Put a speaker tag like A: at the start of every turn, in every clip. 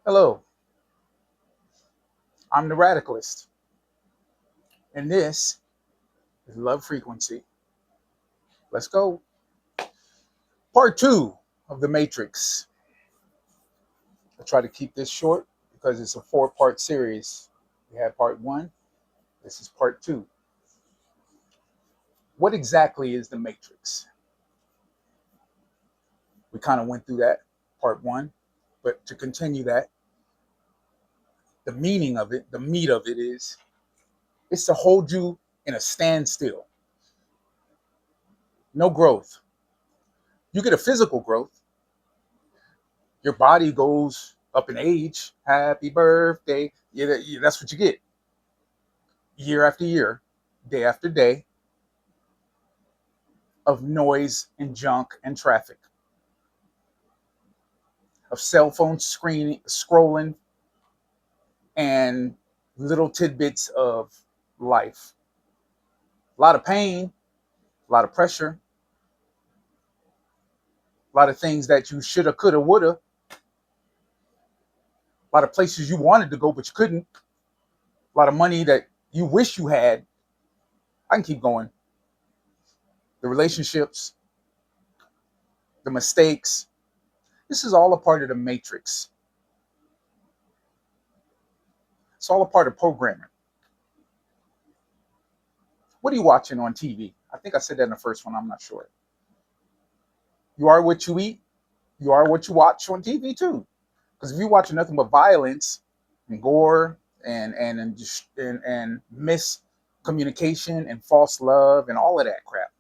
A: Hello, I'm the Radicalist, and this is Love Frequency. Let's go. Part two of The Matrix. I try to keep this short because it's a four-part series. We had part one, this is part two. What exactly is The Matrix? We kind of went through that, part one, but to continue that, the meaning of it, the meat of it is it's to hold you in a standstill, no growth. You get a physical growth, your body goes up in age. Happy birthday. Yeah, that's what you get year after year, day after day of noise and junk and traffic, of cell phone screening, scrolling, and little tidbits of life. A lot of pain, a lot of pressure, a lot of things that you shoulda, coulda, woulda, a lot of places you wanted to go but you couldn't, a lot of money that you wish you had. I can keep going. The relationships, the mistakes. This is all a part of the matrix. It's all a part of programming. What are you watching on TV? I think I said that in the first one. I'm not sure. You are what you eat. You are what you watch on TV too. Because if you're watching nothing but violence and gore and miscommunication and false love and all of that crap,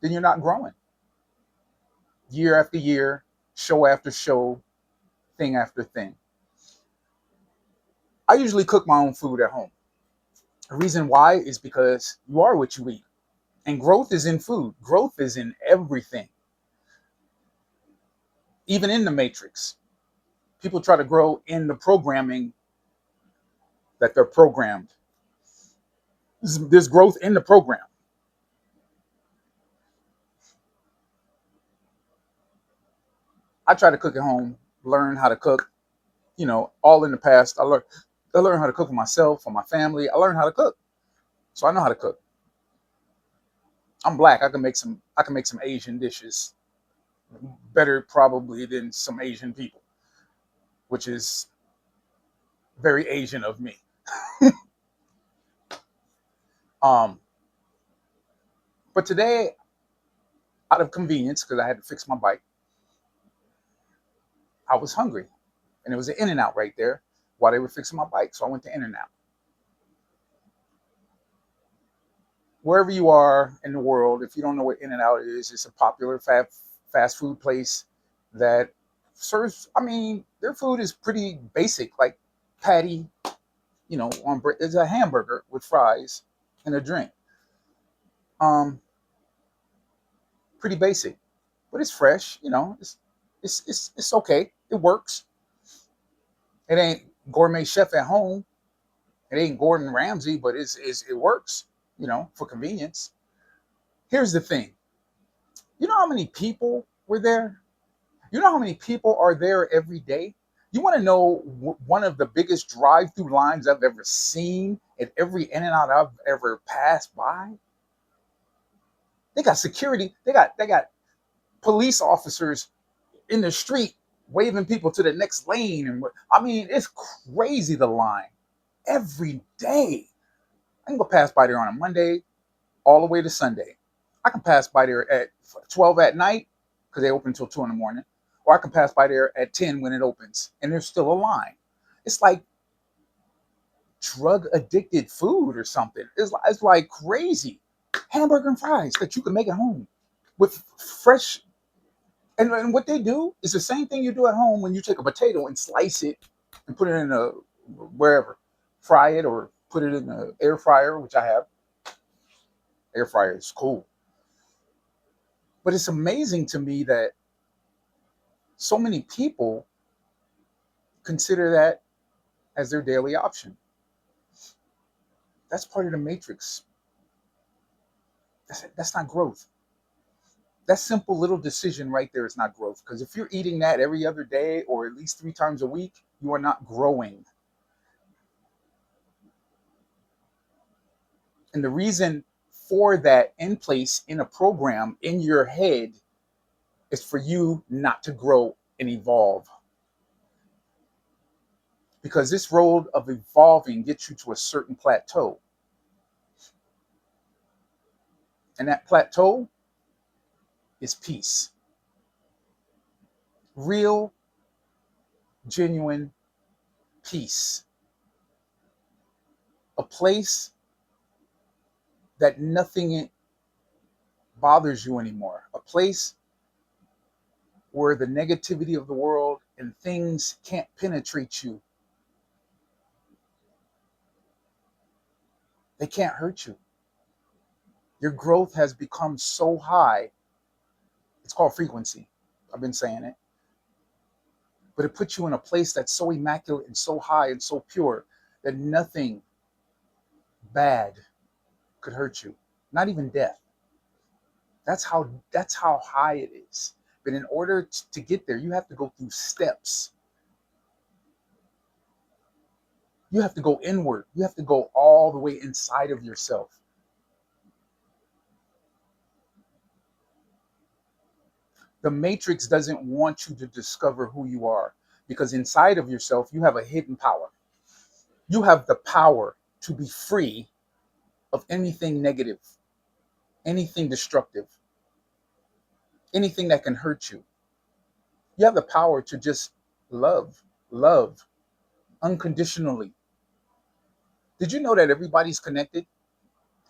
A: then you're not growing. Year after year, show after show, thing after thing. I usually cook my own food at home. The reason why is because you are what you eat. And growth is in food. Growth is in everything. Even in the matrix. People try to grow in the programming that they're programmed. There's growth in the program. I try to cook at home, learn how to cook, all in the past. I learned how to cook for myself, for my family. I learned how to cook. So I know how to cook. I'm black. I can make some Asian dishes better probably than some Asian people, which is very Asian of me. Um, but today, out of convenience, because I had to fix my bike, I was hungry. And there was an In and Out right there while they were fixing my bike. So I went to In and Out. Wherever you are in the world, if you don't know what In and Out is, it's a popular fast food place that serves, I mean, their food is pretty basic, like patty, on bread. It's a hamburger with fries and a drink. Um, Pretty basic, but it's fresh, it's okay. It works. It ain't gourmet chef at home. It ain't Gordon Ramsay, but it works, for convenience. Here's the thing. You know how many people were there? You know how many people are there every day? You want to know one of the biggest drive-through lines I've ever seen at every In and Out I've ever passed by? They got security. They got police officers in the street waving people to the next lane, and I mean, it's crazy the line every day. I can go pass by there on a Monday all the way to Sunday. I can pass by there at 12 at night because they open until 2 in the morning, or I can pass by there at 10 when it opens, and there's still a line. It's like drug addicted food or something. It's like crazy. Hamburger and fries that you can make at home with fresh. And what they do is the same thing you do at home when you take a potato and slice it and put it in a wherever, fry it or put it in the air fryer, which I have. Air fryer is cool. But it's amazing to me that so many people consider that as their daily option. That's part of the matrix. That's not growth. That simple little decision right there is not growth. Because if you're eating that every other day or at least 3 times a week, you are not growing. And the reason for that in place in a program in your head is for you not to grow and evolve. Because this road of evolving gets you to a certain plateau. And that plateau is peace. Real, genuine peace. A place that nothing bothers you anymore. A place where the negativity of the world and things can't penetrate you. They can't hurt you. Your growth has become so high. It's called frequency. I've been saying it. But it puts you in a place that's so immaculate and so high and so pure that nothing bad could hurt you. Not even death. That's how high it is. But in order to get there, you have to go through steps. You have to go inward. You have to go all the way inside of yourself. The matrix doesn't want you to discover who you are because inside of yourself, you have a hidden power. You have the power to be free of anything negative, anything destructive, anything that can hurt you. You have the power to just love unconditionally. Did you know that everybody's connected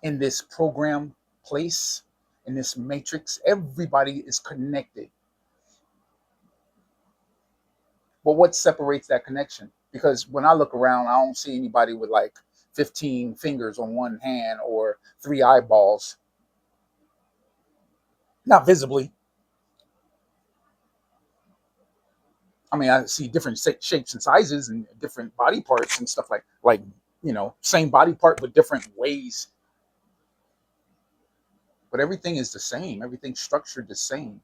A: in this program place, in this matrix? Everybody is connected. But what separates that connection? Because when I look around, I don't see anybody with like 15 fingers on one hand or 3 eyeballs, not visibly. I mean, I see different shapes and sizes and different body parts and stuff like same body part but different ways. But everything is the same. Everything's structured the same.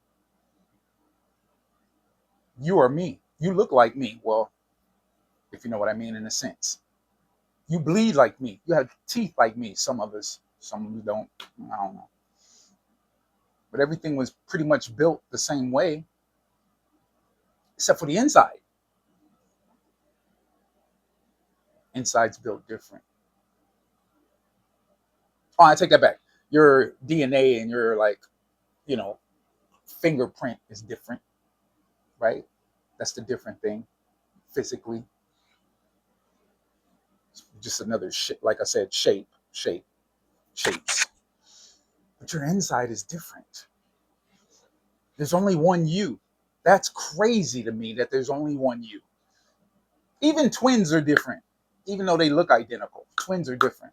A: You are me. You look like me. Well, if you know what I mean, in a sense. You bleed like me. You have teeth like me. Some of us, some of you don't. I don't know. But everything was pretty much built the same way, except for the inside. Inside's built different. Oh, I take that back. Your DNA and your you know, fingerprint is different, right? That's the different thing. Physically, just another shit. Like I said, shapes. But your inside is different. There's only one you. That's crazy to me that there's only one you. Even twins are different, even though they look identical. Twins are different.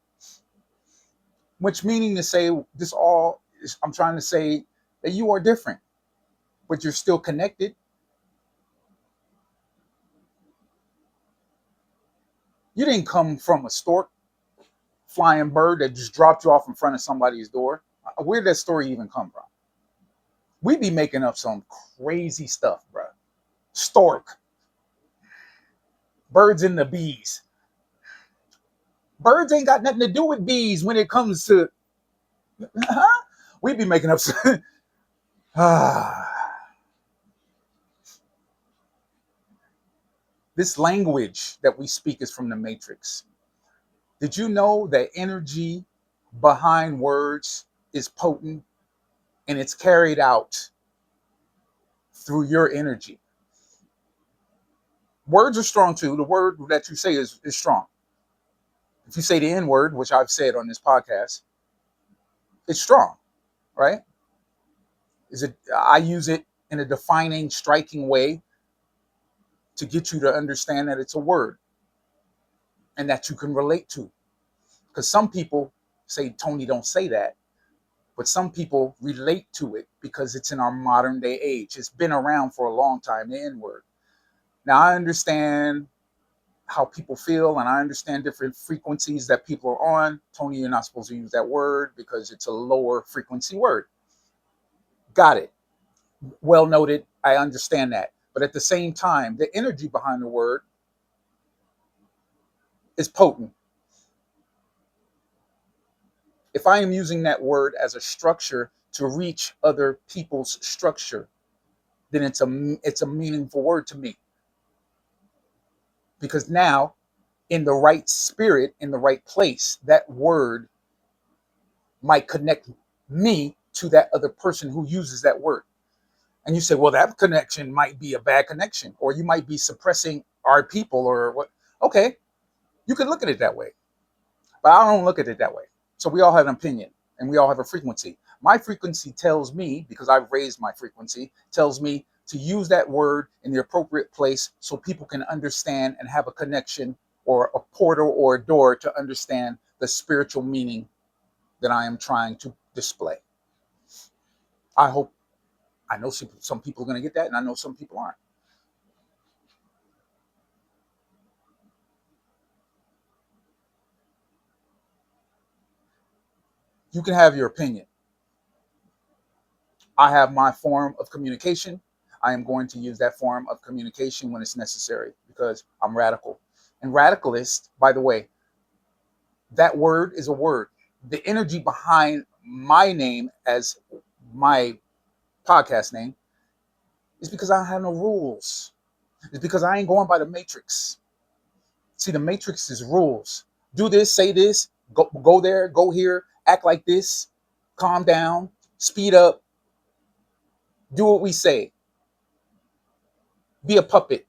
A: Which meaning to say, this all is, I'm trying to say that you are different, but you're still connected. You didn't come from a stork, flying bird that just dropped you off in front of somebody's door. Where did that story even come from? We be making up some crazy stuff, bro. Stork, birds and the bees. Birds ain't got nothing to do with bees when it comes to. Huh? We be making up some. This language that we speak is from the Matrix. Did you know that energy behind words is potent and it's carried out through your energy? Words are strong too. The word that you say is strong. If you say the N word, which I've said on this podcast, it's strong, right? Is it? I use it in a defining, striking way to get you to understand that it's a word and that you can relate to. Because some people say, Tony, don't say that. But some people relate to it because it's in our modern day age. It's been around for a long time, the N word. Now, I understand how people feel and I understand different frequencies that people are on. Tony, you're not supposed to use that word because it's a lower frequency word. Got it. Well noted. I understand that. But at the same time, the energy behind the word is potent. If I am using that word as a structure to reach other people's structure, then it's a meaningful word to me, because now, in the right spirit, in the right place, that word might connect me to that other person who uses that word. And you say, well, that connection might be a bad connection, or you might be suppressing our people, or what. Okay, you can look at it that way, but I don't look at it that way. So we all have an opinion, and we all have a frequency. My frequency tells me, because I've raised my frequency, tells me to use that word in the appropriate place so people can understand and have a connection, or a portal or a door to understand the spiritual meaning that I am trying to display. I hope, I know some people are going to get that, and I know some people aren't. You can have your opinion. I have my form of communication. I am going to use that form of communication when it's necessary, because I'm radical. And radicalist, by the way, that word is a word. The energy behind my name as my podcast name is because I don't have no rules. It's because I ain't going by the matrix. See, the matrix is rules. Do this, say this, go there, go here, act like this, calm down, speed up, do what we say, be a puppet,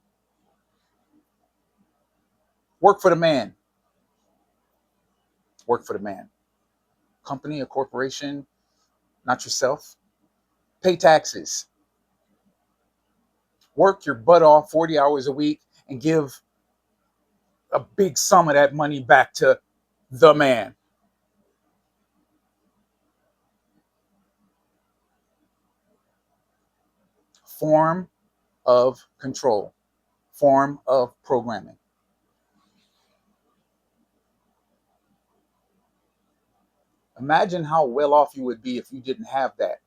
A: work for the man, work for the man. Company, a corporation, not yourself. Pay taxes, work your butt off 40 hours a week, and give a big sum of that money back to the man. Form of control, form of programming. Imagine how well off you would be if you didn't have that.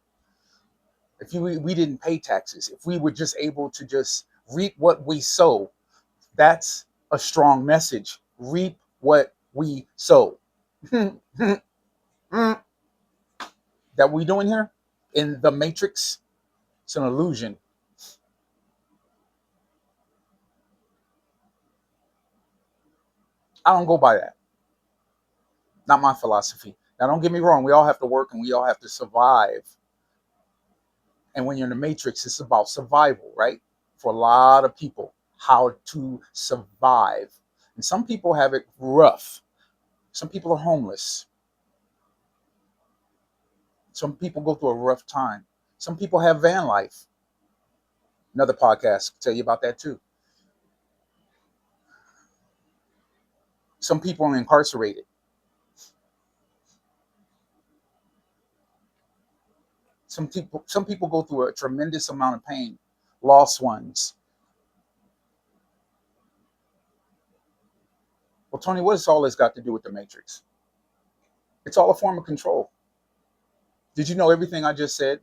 A: If we didn't pay taxes, if we were just able to just reap what we sow. That's a strong message. Reap what we sow. That we doing here in the matrix, it's an illusion. I don't go by that. Not my philosophy. Now, don't get me wrong. We all have to work and we all have to survive. And when you're in the matrix, it's about survival, right? For a lot of people, how to survive. And some people have it rough. Some people are homeless. Some people go through a rough time. Some people have van life. Another podcast will tell you about that too. Some people are incarcerated. Some people go through a tremendous amount of pain, lost ones. Well, Tony, what has all this got to do with the matrix? It's all a form of control. Did you know everything I just said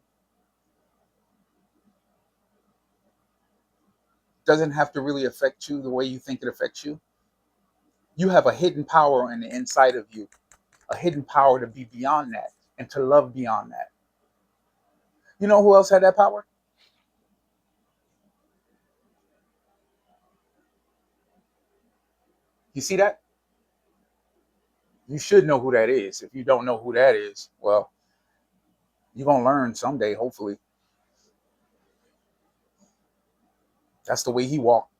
A: doesn't have to really affect you the way you think it affects you? You have a hidden power on the inside of you, a hidden power to be beyond that and to love beyond that. You know who else had that power? You see that? You should know who that is. If you don't know who that is, well, you're going to learn someday, hopefully. That's the way he walked.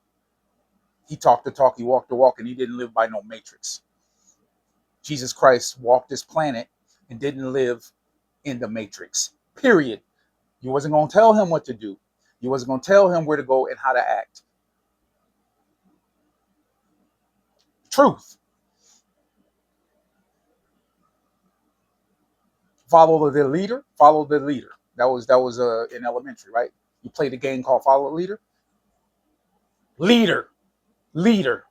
A: He talked the talk, he walked the walk, and he didn't live by no matrix. Jesus Christ walked this planet and didn't live in the matrix. Period. You wasn't going to tell him what to do. You wasn't going to tell him where to go and how to act. Truth. Follow the leader. Follow the leader. That was in elementary, right? You played a game called Follow the Leader. Leader, leader,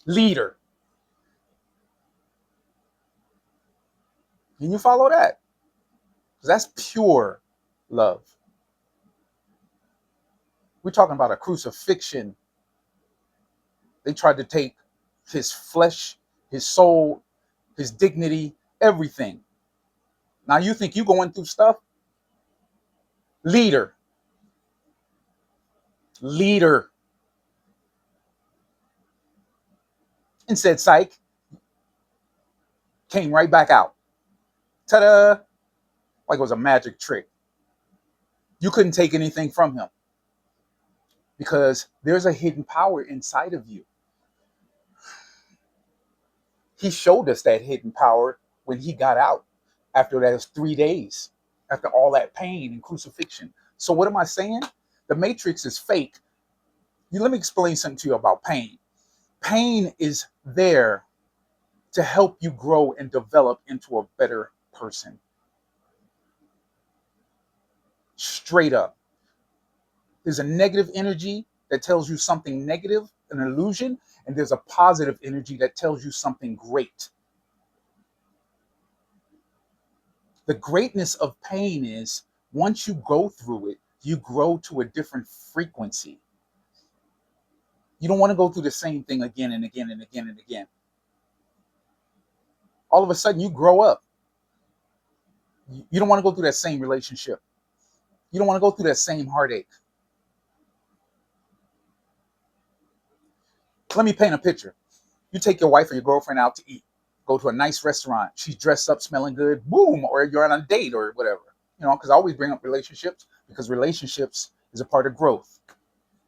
A: leader. And you follow that. That's pure. love. We're talking about a crucifixion. They tried to take his flesh, his soul, his dignity, everything. Now you think you going through stuff? Leader, leader, and said, psych, came right back out. Ta-da! Like it was a magic trick. You couldn't take anything from him because there's a hidden power inside of you. He showed us that hidden power when he got out after those 3 days, after all that pain and crucifixion. So what am I saying? The matrix is fake. Let me explain something to you about pain. Pain is there to help you grow and develop into a better person. Straight up. There's a negative energy that tells you something negative, an illusion, and there's a positive energy that tells you something great. The greatness of pain is once you go through it, you grow to a different frequency. You don't want to go through the same thing again and again and again and again. All of a sudden, you grow up. You don't want to go through that same relationship. You don't want to go through that same heartache. Let me paint a picture. You take your wife or your girlfriend out to eat, go to a nice restaurant. She's dressed up, smelling good, boom, or you're on a date or whatever. Because I always bring up relationships because relationships is a part of growth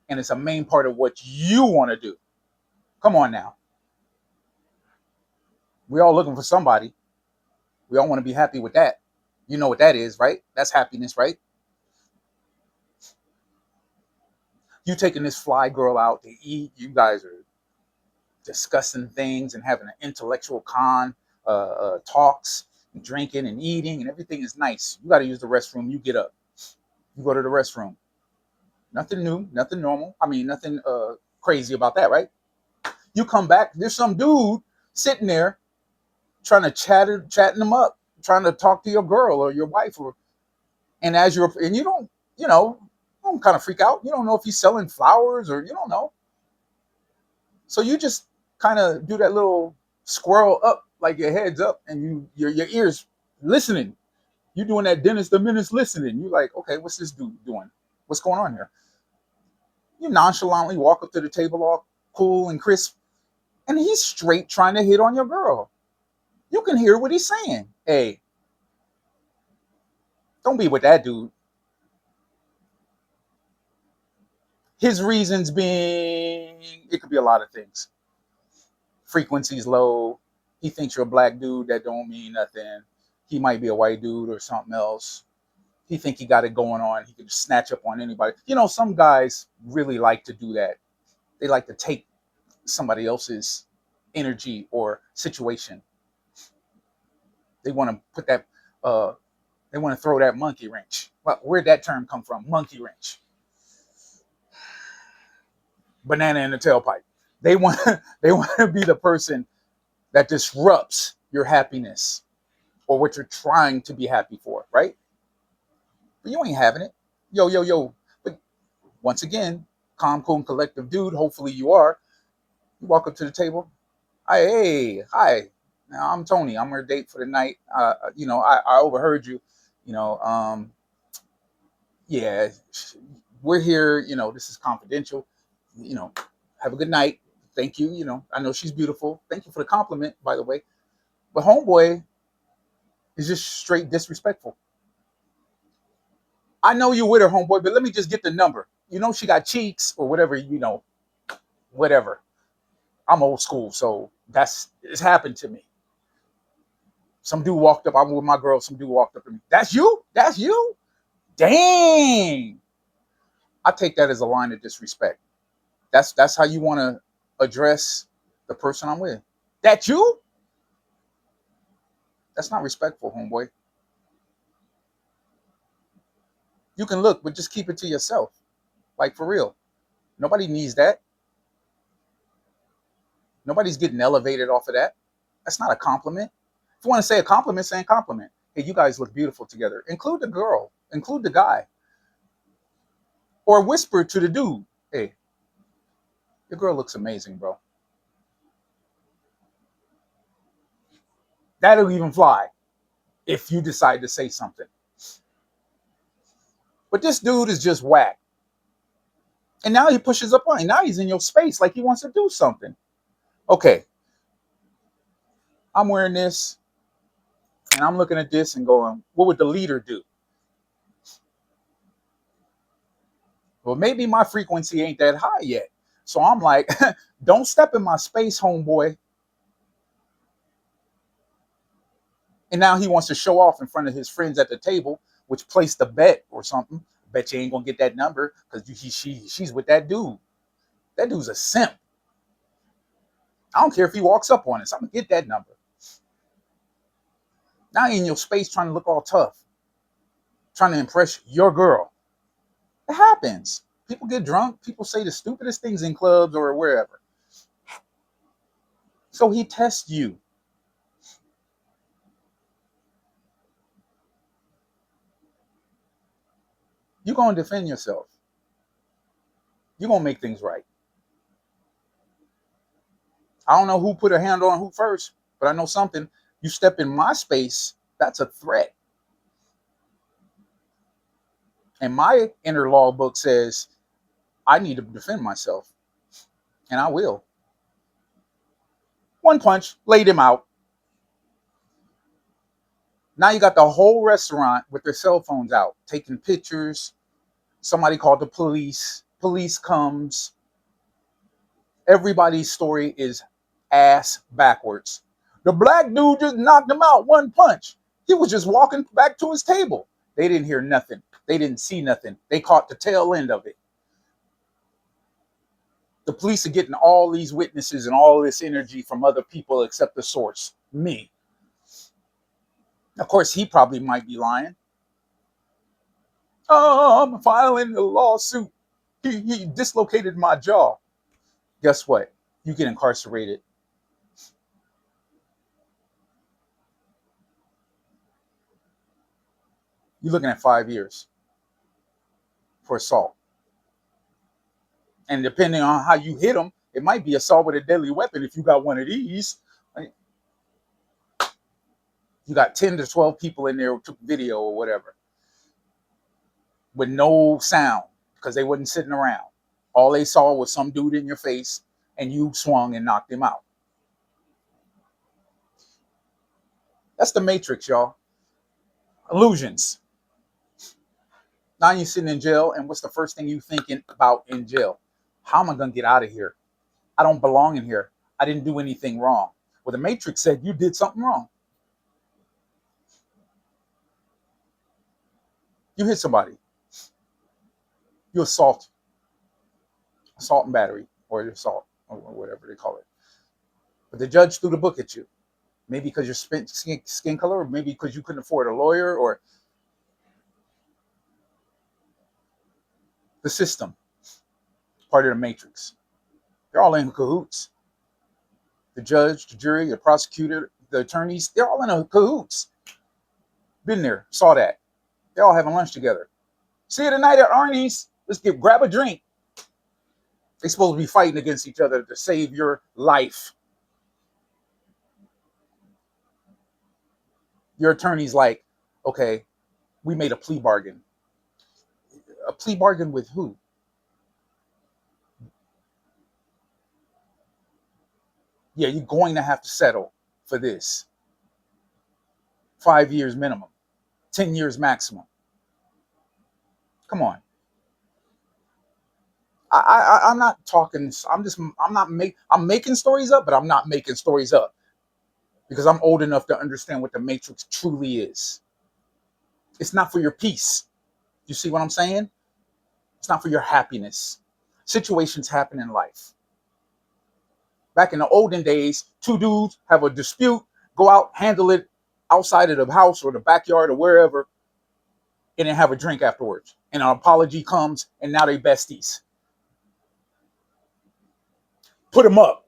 A: and it's a main part of what you want to do. Come on now. We're all looking for somebody. We all want to be happy with that. You know what that is, right? That's happiness, right? You taking this fly girl out to eat. You guys are discussing things and having an intellectual talks, and drinking and eating, and everything is nice. You got to use the restroom. You get up. You go to the restroom. Nothing new, nothing normal. I mean, nothing crazy about that, right? You come back. There's some dude sitting there trying to chatting them up, trying to talk to your girl or your wife, and you don't kind of freak out. You don't know if he's selling flowers or you don't know. So you just kind of do that little squirrel up, like your head's up, and your ears listening. You doing that Dennis the Menace listening. You like, okay, what's this dude doing? What's going on here? You nonchalantly walk up to the table all cool and crisp, and he's straight trying to hit on your girl. You can hear what he's saying. Hey, don't be with that dude. His reasons being, it could be a lot of things. Frequency's low. He thinks you're a black dude. That don't mean nothing. He might be a white dude or something else. He think he got it going on. He can just snatch up on anybody. Some guys really like to do that. They like to take somebody else's energy or situation. They want to put that. They want to throw that monkey wrench. Well, where'd that term come from? Monkey wrench. Banana in the tailpipe. They want. They want to be the person that disrupts your happiness or what you're trying to be happy for, right? But you ain't having it. Yo, yo, yo. But once again, calm, cool, and collective dude. Hopefully you are. You walk up to the table. Hey, hi. Now I'm Tony. I'm your date for the night. I overheard you. You know, um, yeah, we're here. This is confidential. You know, have a good night. Thank you. I know she's beautiful. Thank you for the compliment, by the way. But homeboy is just straight disrespectful. I know you with her, homeboy, but let me just get the number. She got cheeks or whatever. Whatever. I'm old school, so it's happened to me. Some dude walked up. I'm with my girl. Some dude walked up to me. That's you? That's you? Dang. I take that as a line of disrespect. That's how you want to address the person I'm with. That you? That's not respectful, homeboy. You can look, but just keep it to yourself. Like for real. Nobody needs that. Nobody's getting elevated off of that. That's not a compliment. If you want to say a compliment, say a compliment. Hey, you guys look beautiful together. Include the girl. include the guy, or whisper to the dude, "Hey, your girl looks amazing, bro." That'll even fly if you decide to say something. But this dude is just whack. And now he pushes up on you. Now he's in your space like he wants to do something. Okay, I'm wearing this and I'm looking at this and going, what would the leader do? Well, maybe my frequency ain't that high yet. So I'm like, don't step in my space, homeboy. And now he wants to show off in front of his friends at the table, which placed a bet or something. Bet you ain't gonna get that number because she's with that dude. That dude's a simp. I don't care if he walks up on us. I'm gonna get that number. Now you're in your space trying to look all tough, trying to impress your girl. It happens. People get drunk. People say the stupidest things in clubs or wherever. So he tests you. You're gonna defend yourself. You're gonna make things right. I don't know who put a hand on who first, but I know something. You step in my space, that's a threat. And my inner law book says I need to defend myself, and I will. One punch, laid him out. Now you got the whole restaurant with their cell phones out, taking pictures. Somebody called the police. Police comes. Everybody's story is ass backwards. The black dude just knocked him out one punch. He was just walking back to his table. They didn't hear nothing. They didn't see nothing. They caught the tail end of it. The police are getting all these witnesses and all this energy from other people except the source, me. Of course, he probably might be lying. Oh, I'm filing a lawsuit. He dislocated my jaw. Guess what? You get incarcerated. You're looking at 5 years for assault. And depending on how you hit them, it might be assault with a deadly weapon if you got one of these. You got 10 to 12 people in there who took video or whatever with no sound because they wasn't sitting around. All they saw was some dude in your face and you swung and knocked him out. That's the Matrix, y'all. Illusions. Now you're sitting in jail, and what's the first thing you thinking about in jail? How am I going to get out of here? I don't belong in here. I didn't do anything wrong. Well, the Matrix said you did something wrong. You hit somebody. You assault and battery, or assault, or whatever they call it. But the judge threw the book at you. Maybe because your skin color, or maybe because you couldn't afford a lawyer, or the system, part of the Matrix. They're all in cahoots. The judge, the jury, the prosecutor, the attorneys, they're all in a cahoots. Been there, saw that. They're all having lunch together. See you tonight at Arnie's. Grab a drink. They're supposed to be fighting against each other to save your life. Your attorney's like, okay, we made a plea bargain. A plea bargain with who? Yeah, you're going to have to settle for this. 5 years minimum, 10 years maximum. Come on. I'm not talking. I'm making stories up, but I'm not making stories up because I'm old enough to understand what the Matrix truly is. It's not for your peace. You see what I'm saying? It's not for your happiness. Situations happen in life. Back in the olden days, two dudes have a dispute, go out, handle it outside of the house or the backyard or wherever, and then have a drink afterwards. And an apology comes, and now they besties. Put them up.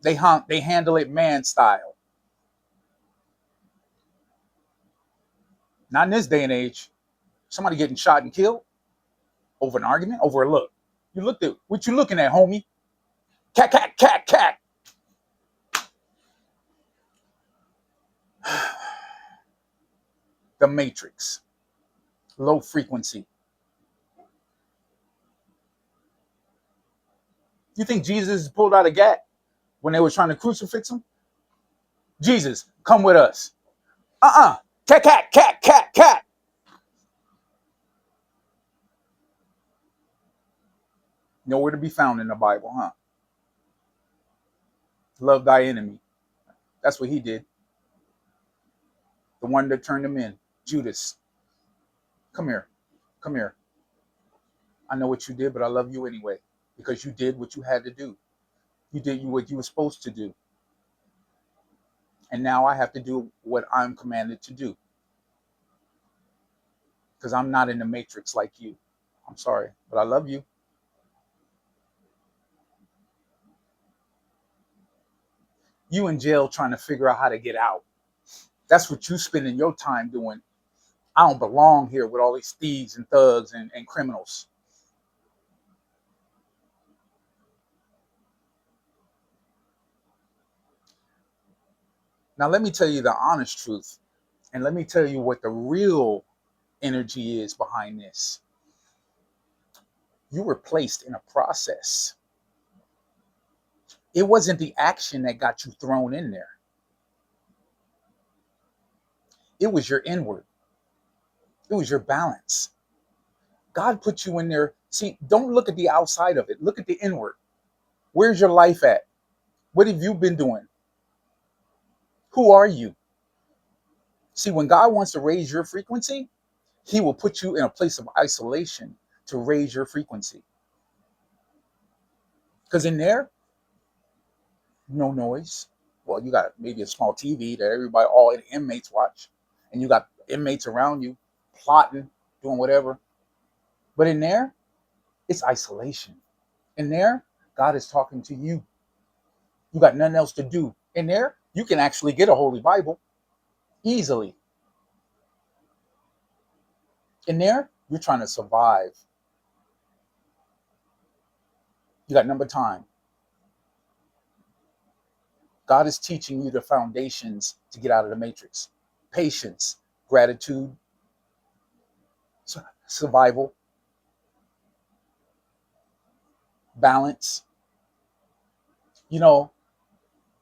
A: They handle it man style. Not in this day and age. Somebody getting shot and killed over an argument, over a look. You looked at what you looking at, homie. Cat, cat, cat, cat. The Matrix. Low frequency. You think Jesus pulled out a gat when they were trying to crucifix him? Jesus, come with us. Cat, cat, cat, cat, cat. Nowhere to be found in the Bible, huh? Love thy enemy. That's what he did. The one that turned him in. Judas. Come here. Come here. I know what you did, but I love you anyway. Because you did what you had to do. You did what you were supposed to do. And now I have to do what I'm commanded to do. Because I'm not in the matrix like you. I'm sorry, but I love you. You in jail trying to figure out how to get out. That's what you spending your time doing. I don't belong here with all these thieves and thugs and criminals. Now, let me tell you the honest truth. And let me tell you what the real energy is behind this. You were placed in a process. It wasn't the action that got you thrown in there. It was your inward. It was your balance. God put you in there. See, don't look at the outside of it. Look at the inward. Where's your life at? What have you been doing? Who are you? See, when God wants to raise your frequency, he will put you in a place of isolation to raise your frequency. Because in there, no noise. Well, you got maybe a small TV that everybody, all the inmates watch, and you got inmates around you plotting, doing whatever. But in there, it's isolation. In there, God is talking to you. You got nothing else to do. In there, you can actually get a Holy Bible easily. In there, you're trying to survive. You got number time. God is teaching you the foundations to get out of the matrix. Patience, gratitude, survival, balance. You know,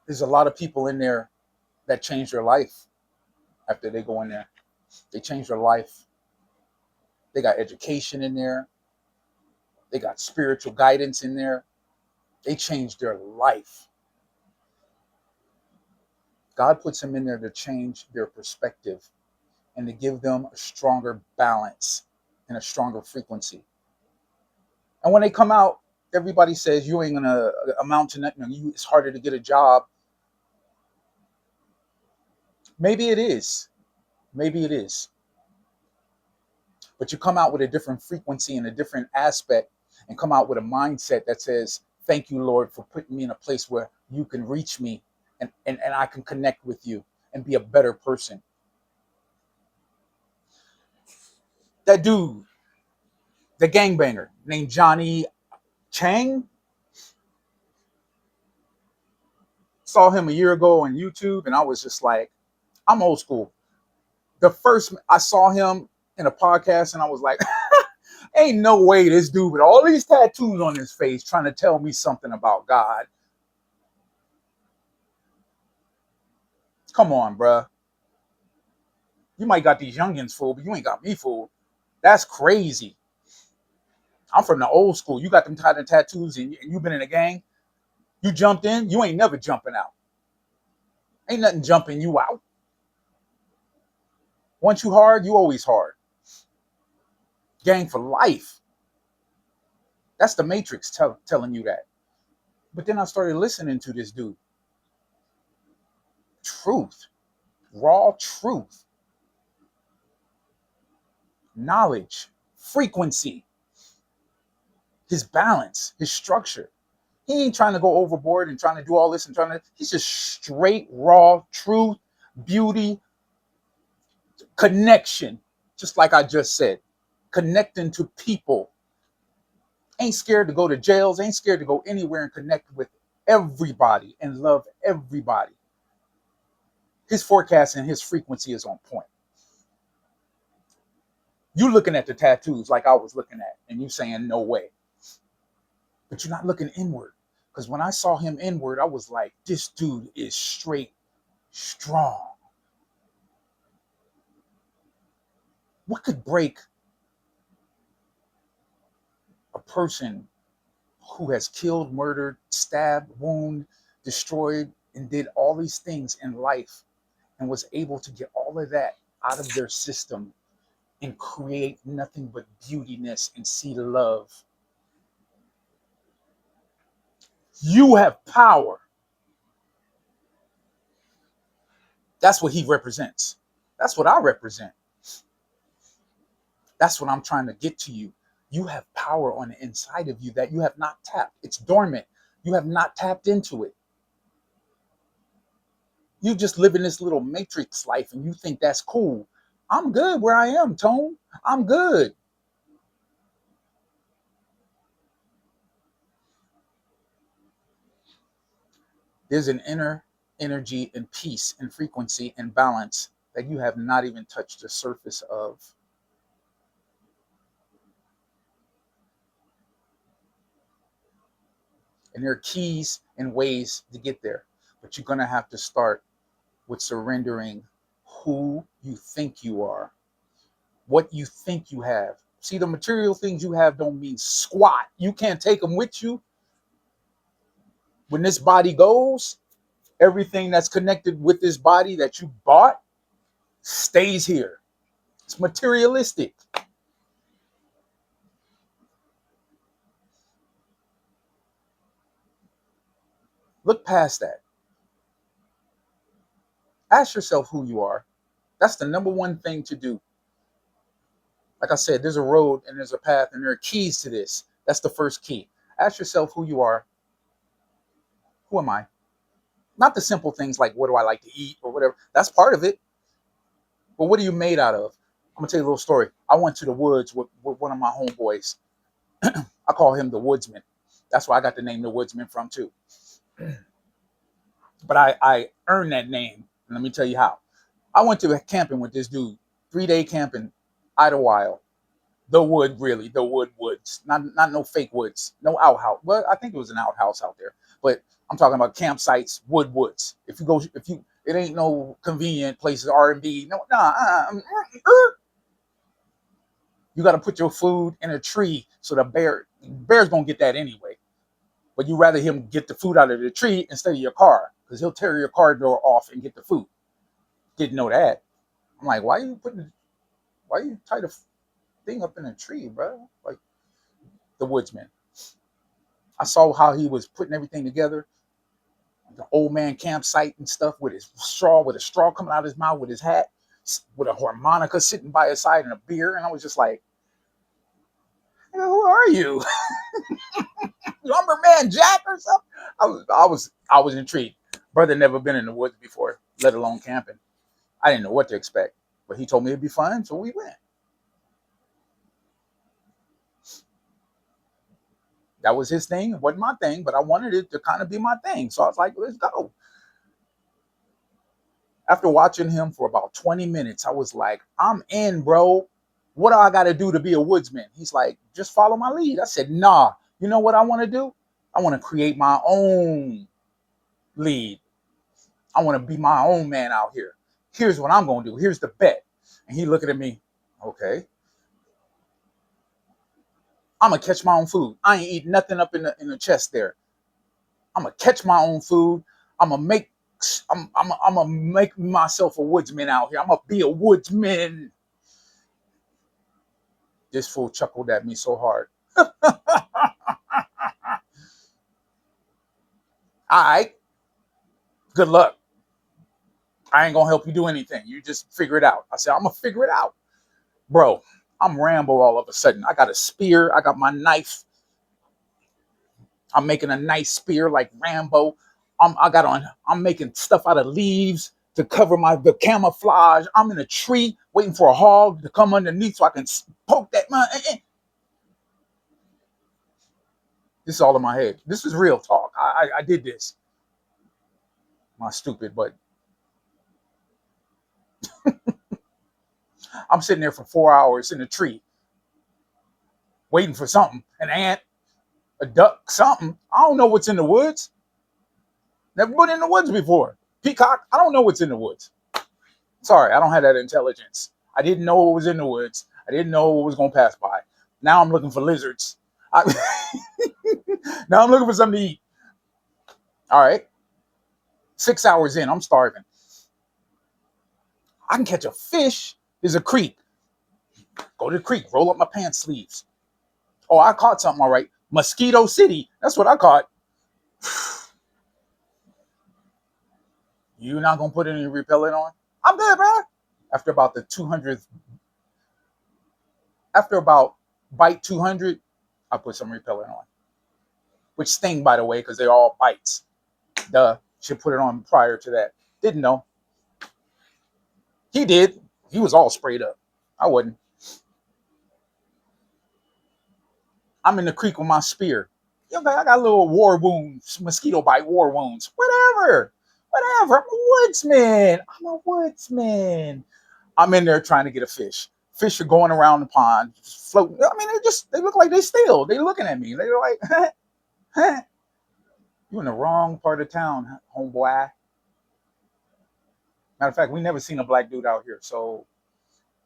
A: there's a lot of people in there that change their life after they go in there. They change their life. They got education in there. They got spiritual guidance in there. They changed their life. God puts them in there to change their perspective and to give them a stronger balance and a stronger frequency. And when they come out, everybody says you ain't gonna amount to nothing. It's harder to get a job. Maybe it is. Maybe it is. But you come out with a different frequency and a different aspect and come out with a mindset that says, thank you, Lord, for putting me in a place where you can reach me and I can connect with you and be a better person. That dude, the gangbanger named Johnny Chang, saw him a year ago on YouTube and I was just like, I'm old school. The first I saw him in a podcast and I was like, ain't no way this dude with all these tattoos on his face trying to tell me something about God. Come on, bruh. You might got these youngins fooled, but you ain't got me fooled. That's crazy. I'm from the old school. You got them kind of tattoos and you've been in a gang. You jumped in, you ain't never jumping out. Ain't nothing jumping you out. Once you hard, you always hard. Gang for life. That's the Matrix telling you that. But then I started listening to this dude. Truth. Raw truth. Knowledge. Frequency. His balance. His structure. He ain't trying to go overboard and trying to do all this and he's just straight, raw, truth, beauty, Connection, just like I just said, connecting to people. Ain't scared to go to jails, ain't scared to go anywhere and connect with everybody and love everybody. His forecast and his frequency is on point. You looking at the tattoos like I was looking at, and you saying no way. But you're not looking inward. Because when I saw him inward, I was like, this dude is straight strong. What could break a person who has killed, murdered, stabbed, wounded, destroyed, and did all these things in life and was able to get all of that out of their system and create nothing but beautiness and see love? You have power. That's what he represents. That's what I represent. That's what I'm trying to get to you. You have power on the inside of you that you have not tapped. It's dormant. You have not tapped into it. You just live in this little matrix life and you think that's cool. I'm good where I am, Tone. I'm good. There's an inner energy and peace and frequency and balance that you have not even touched the surface of. And there are keys and ways to get there. But you're going to have to start with surrendering who you think you are, what you think you have. See, the material things you have don't mean squat. You can't take them with you. When this body goes, everything that's connected with this body that you bought stays here. It's materialistic. Look past that. Ask yourself who you are. That's the number one thing to do. Like I said, there's a road and there's a path and there are keys to this. That's the first key. Ask yourself who you are. Who am I? Not the simple things like what do I like to eat or whatever. That's part of it. But what are you made out of? I'm gonna tell you a little story. I went to the woods with one of my homeboys. I call him the woodsman. That's where I got the name the woodsman from too. But I earned that name. And let me tell you how. I went to camping with this dude, 3 day camping, Idlewild. The wood, really, the woods, not no fake woods, no outhouse. Well, I think it was an outhouse out there, but I'm talking about campsites, woods. If you, it ain't no convenient places, R&B. No, nah. You got to put your food in a tree so the bear's gonna get that anyway. But you rather him get the food out of the tree instead of your car because he'll tear your car door off and get the food. Didn't know that. I'm like, why you tie the thing up in a tree, bro? Like the woodsman. I saw how he was putting everything together, the old man campsite and stuff with a straw coming out of his mouth with his hat, with a harmonica sitting by his side and a beer. And I was just like, who are you? Lumberman Jack or something? I was intrigued. Brother never been in the woods before, let alone camping. I didn't know what to expect, but he told me it'd be fun, so we went. That was his thing. It wasn't my thing, but I wanted it to kind of be my thing. So I was like, let's go. After watching him for about 20 minutes, I was like, I'm in, bro. What do I got to do to be a woodsman? He's like, just follow my lead. I said, nah. You know what I want to do? I want to create my own lead. I want to be my own man out here. Here's what I'm going to do. Here's the bet. And he looking at me, okay. I'm going to catch my own food. I ain't eating nothing up in the chest there. I'm going to catch my own food. I'm going to make I'm gonna make myself a woodsman out here. I'm gonna be a woodsman. This fool chuckled at me so hard. All right, good luck. I ain't gonna help you do anything. You just figure it out. I said, I'm gonna figure it out. Bro, I'm Rambo all of a sudden. I got a spear, I got my knife. I'm making a nice spear like Rambo. I'm making stuff out of leaves, to cover the camouflage. I'm in a tree waiting for a hog to come underneath so I can poke that man. This is all in my head. This is real talk. I did this. My stupid, but I'm sitting there for 4 hours in a tree waiting for something. An ant, a duck, something. I don't know what's in the woods. Never been in the woods before. Peacock, I don't know what's in the woods. Sorry, I don't have that intelligence. I didn't know what was in the woods. I didn't know what was going to pass by. Now I'm looking for lizards. Now I'm looking for something to eat. All right. 6 hours in, I'm starving. I can catch a fish. There's a creek. Go to the creek, roll up my pants sleeves. Oh, I caught something, all right. Mosquito City. That's what I caught. You not going to put any repellent on? I'm good, bro. After about the 200th, after about bite 200, I put some repellent on. Which sting, by the way, because they're all bites. Duh. Should put it on prior to that. Didn't know. He did. He was all sprayed up. I wasn't. I'm in the creek with my spear. I got little war wounds, mosquito bite war wounds. Whatever. Whatever. I'm a woodsman. I'm in there trying to get a fish. Fish are going around the pond, just floating. I mean, they look like they still. They're looking at me. They're like, huh, you in the wrong part of town, homeboy. Matter of fact, we never seen a black dude out here, so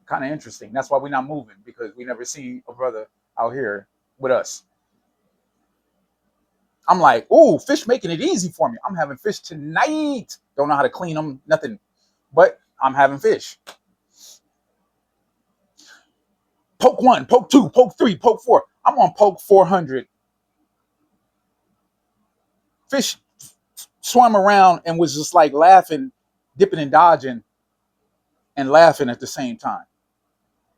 A: kind of interesting. That's why we're not moving, because we never see a brother out here with us. I'm like, ooh, fish making it easy for me. I'm having fish tonight. Don't know how to clean them, nothing. But I'm having fish. Poke 1, poke 2, poke 3, poke 4. I'm on poke 400. Fish swam around and was just like laughing, dipping and dodging, and laughing at the same time.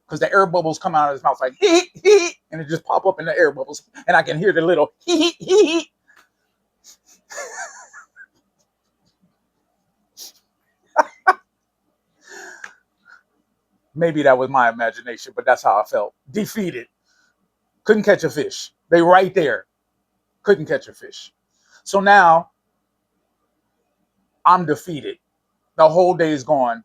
A: Because the air bubbles come out of his mouth like hee hee, and it just pop up in the air bubbles, and I can hear the little hee hee hee. Maybe that was my imagination, but that's how I felt. Defeated. Couldn't catch a fish. They right there. Couldn't catch a fish. So now I'm defeated. The whole day is gone.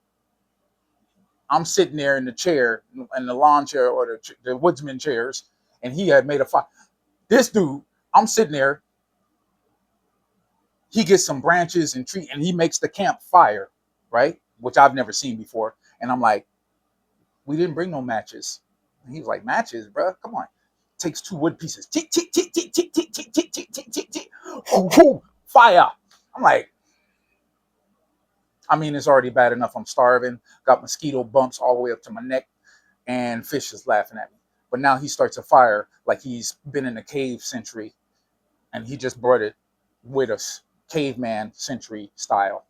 A: I'm sitting there in the chair, in the lawn chair or the woodsman chairs, and he had made a fire. This dude, I'm sitting there. He gets some branches and tree, and he makes the campfire, right? Which I've never seen before. And I'm like, we didn't bring no matches. And he was like, matches, bro? Come on. Takes 2 wood pieces. Tick, tick, tick, tick, tick, tick, tick, tick, tick, tick, tick, tick. Fire. I'm like, I mean, it's already bad enough. I'm starving. Got mosquito bumps all the way up to my neck, and fish is laughing at me. But now he starts a fire like he's been in a cave century, and he just brought it with us, caveman century style,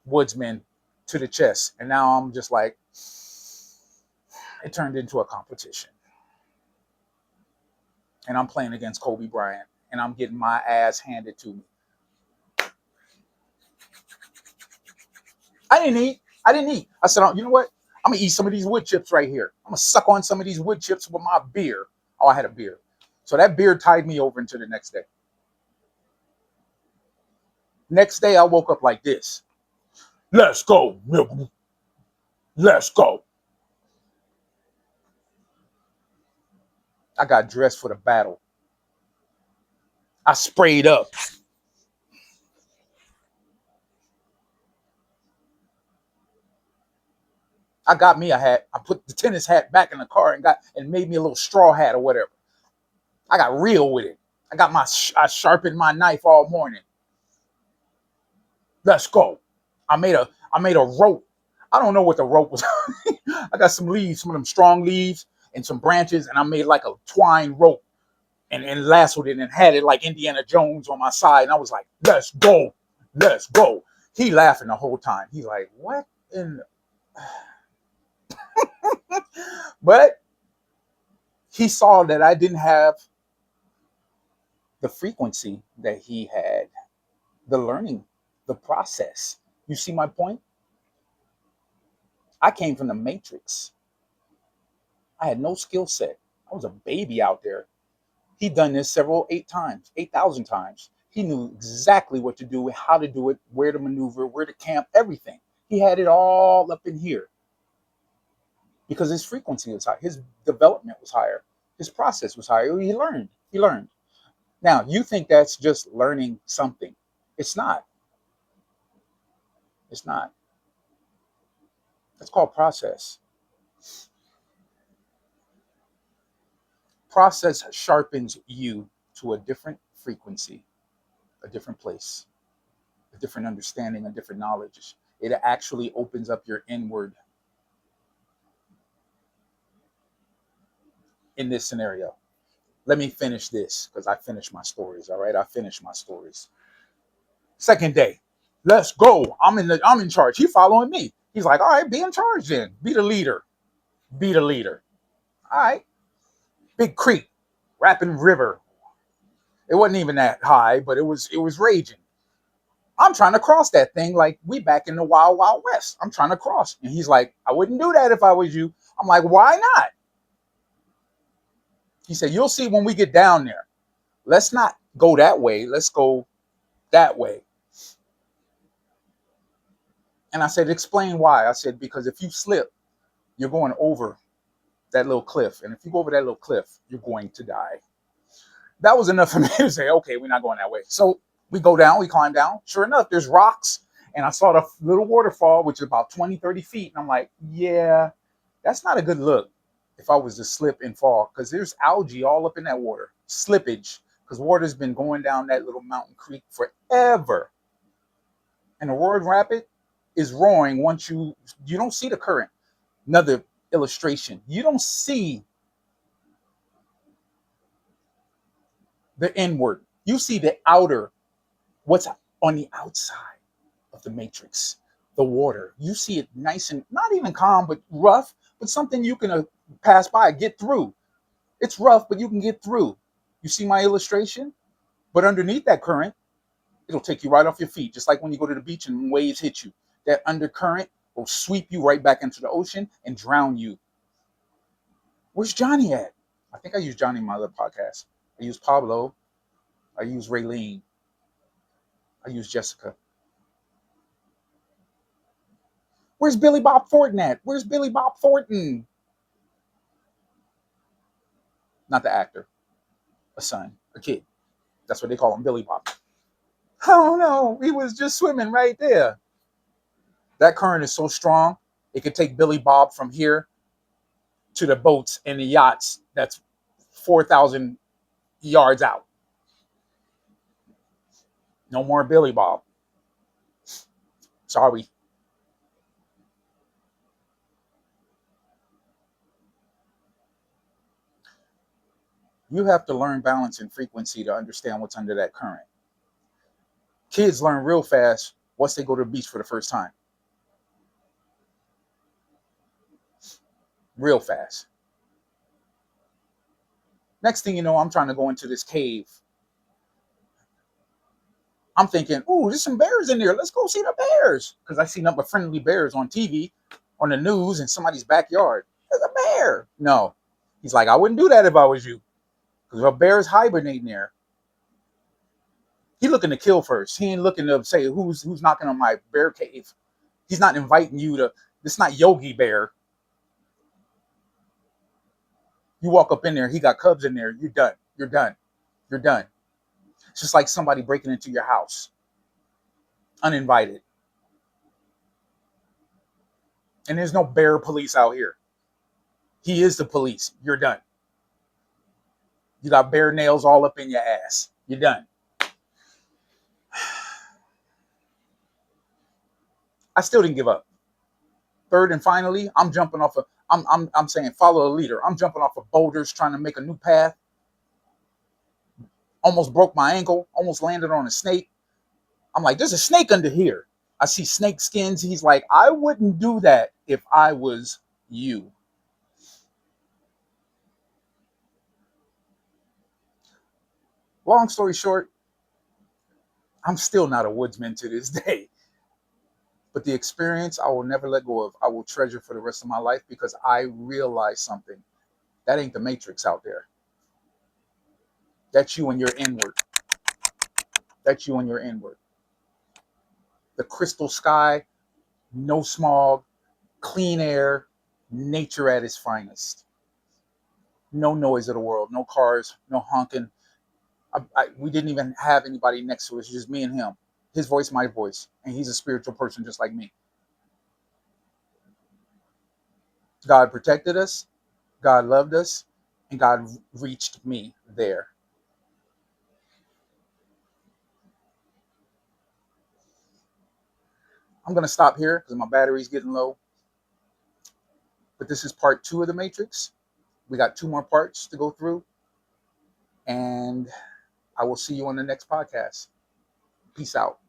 A: woodsman to the chest. And now I'm just like, it turned into a competition. And I'm playing against Kobe Bryant, and I'm getting my ass handed to me. I didn't eat. I said, oh, you know what? I'm going to eat some of these wood chips right here. I'm going to suck on some of these wood chips with my beer. Oh, I had a beer. So that beer tied me over into the next day. Next day, I woke up like this. Let's go, nigga. Let's go. I got dressed for the battle. I sprayed up. I got me a hat. I put the tennis hat back in the car and made me a little straw hat or whatever. I got real with it. I sharpened my knife all morning. Let's go. I made a rope. I don't know what the rope was. I got some leaves, some of them strong leaves and some branches, and I made like a twine rope and lassoed it and had it like Indiana Jones on my side. And I was like, let's go. Let's go. He laughing the whole time. He's like, what in but he saw that I didn't have the frequency that he had, the learning, the process. You see my point? I came from the Matrix. I had no skill set. I was a baby out there. He done this several 8 times, 8,000 times. He knew exactly what to do, how to do it, where to maneuver, where to camp, everything. He had it all up in here because his frequency was high, his development was higher, his process was higher. He learned. He learned. Now you think that's just learning something? It's not. It's not. It's called process. Process sharpens you to a different frequency, a different place, a different understanding, a different knowledge. It actually opens up your inward in this scenario. Let me finish this because I finished my stories. All right, I finished my stories. Second day, let's go. I'm in charge. He following me. He's like, all right, be in charge then. Be the leader. Be the leader. All right. Big creek, Rapping River. It wasn't even that high, but it was raging. I'm trying to cross that thing like we back in the wild, wild west. I'm trying to cross. And he's like, I wouldn't do that if I was you. I'm like, why not? He said, you'll see when we get down there. Let's not go that way. Let's go that way. And I said, explain why. I said, because if you slip, you're going over that little cliff. And if you go over that little cliff, you're going to die. That was enough for me to say, okay, we're not going that way. So we go down, we climb down. Sure enough, there's rocks. And I saw the little waterfall, which is about 20, 30 feet. And I'm like, yeah, that's not a good look if I was to slip and fall, because there's algae all up in that water. Slippage, because water's been going down that little mountain creek forever. And the Roaring Rapid is roaring once you don't see the current. Another illustration. You don't see the inward. You see the outer, what's on the outside of the matrix, the water. You see it nice and not even calm, but rough, but something you can pass by, get through. It's rough, but you can get through. You see my illustration? But underneath that current, it'll take you right off your feet, just like when you go to the beach and waves hit you. That undercurrent will sweep you right back into the ocean and drown you. Where's Johnny at? I think I used Johnny in my other podcast. I used Pablo. I used Raylene. I used Jessica. Where's Billy Bob Thornton at? Where's Billy Bob Thornton? Not the actor, a son, a kid. That's what they call him, Billy Bob. Oh no, he was just swimming right there. That current is so strong, it could take Billy Bob from here to the boats and the yachts that's 4,000 yards out. No more Billy Bob. Sorry. You have to learn balance and frequency to understand what's under that current. Kids learn real fast once they go to the beach for the first time. Real fast. Next thing you know, I'm trying to go into this cave. I'm thinking, ooh, there's some bears in there. Let's go see the bears. Because I see nothing but friendly bears on TV, on the news, in somebody's backyard. There's a bear. No. He's like, I wouldn't do that if I was you. Because if a bear's hibernating there, he's looking to kill first. He ain't looking to say who's knocking on my bear cave. He's not inviting you to. It's not Yogi Bear. You walk up in there, he got cubs in there. You're done. You're done. You're done. It's just like somebody breaking into your house, uninvited. And there's no bear police out here. He is the police. You're done. You got bear nails all up in your ass. You're done. I still didn't give up. Third and finally, I'm jumping off of. I'm saying follow the leader. I'm jumping off of boulders, trying to make a new path. Almost broke my ankle. Almost landed on a snake. I'm like, there's a snake under here. I see snake skins. He's like, I wouldn't do that if I was you. Long story short, I'm still not a woodsman to this day. But the experience I will never let go of. I will treasure for the rest of my life because I realize something. That ain't the Matrix out there. That's you and your inward. That's you and your inward. The crystal sky, no smog, clean air, nature at its finest. No noise of the world, no cars, no honking. We didn't even have anybody next to us, just me and him. His voice, my voice. And he's a spiritual person just like me. God protected us, God loved us, and God reached me there. I'm going to stop here because my battery's getting low. But this is part 2 of the Matrix. We got 2 more parts to go through. And I will see you on the next podcast. Peace out.